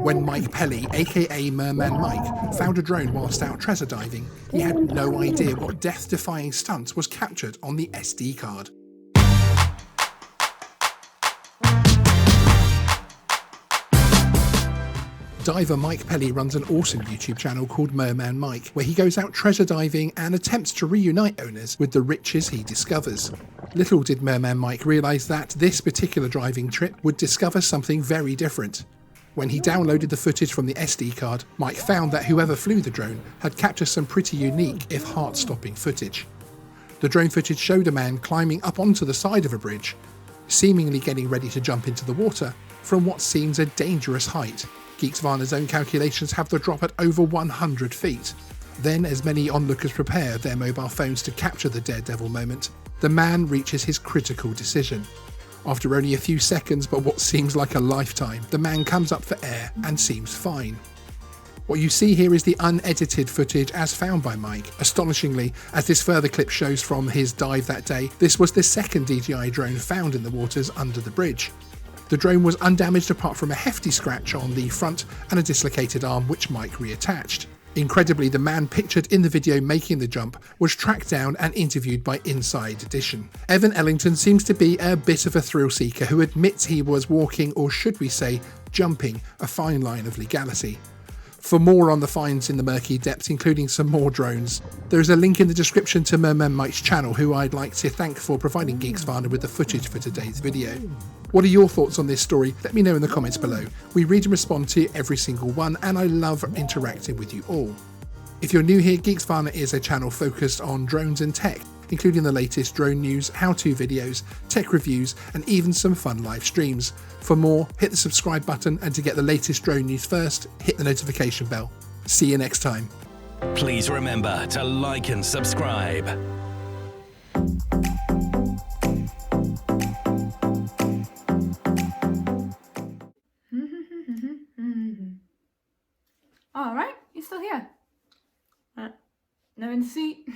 When Mike Pelley, aka Merman Mike, found a drone whilst out treasure diving, he had no idea what death-defying stunt was captured on the SD card. Diver Mike Pelley runs an awesome YouTube channel called Merman Mike, where he goes out treasure diving and attempts to reunite owners with the riches he discovers. Little did Merman Mike realise that this particular diving trip would discover something very different. When he downloaded the footage from the SD card, Mike found that whoever flew the drone had captured some pretty unique, if heart-stopping footage. The drone footage showed a man climbing up onto the side of a bridge, seemingly getting ready to jump into the water from what seems a dangerous height. Geeksvana's own calculations have the drop at over 100 feet. Then, as many onlookers prepare their mobile phones to capture the daredevil moment, the man reaches his critical decision. After only a few seconds but what seems like a lifetime, the man comes up for air and seems fine. What you see here is the unedited footage as found by Mike. Astonishingly, as this further clip shows from his dive that day, this was the second DJI drone found in the waters under the bridge. The drone was undamaged apart from a hefty scratch on the front and a dislocated arm which Mike reattached. Incredibly, the man pictured in the video making the jump was tracked down and interviewed by Inside Edition. Evan Ellington seems to be a bit of a thrill seeker who admits he was walking, or should we say, jumping, a fine line of legality. For more on the finds in the murky depths, including some more drones, there is a link in the description to Merman Mike's channel, who I'd like to thank for providing Geeksvana with the footage for today's video. What are your thoughts on this story? Let me know in the comments below. We read and respond to every single one, and I love interacting with you all. If you're new here, Geeksvana is a channel focused on drones and tech, including the latest drone news, how-to videos, tech reviews, and even some fun live streams. For more, hit the subscribe button, and to get the latest drone news first, hit the notification bell. See you next time. Please remember to like and subscribe. All right, you're still here. No in the seat.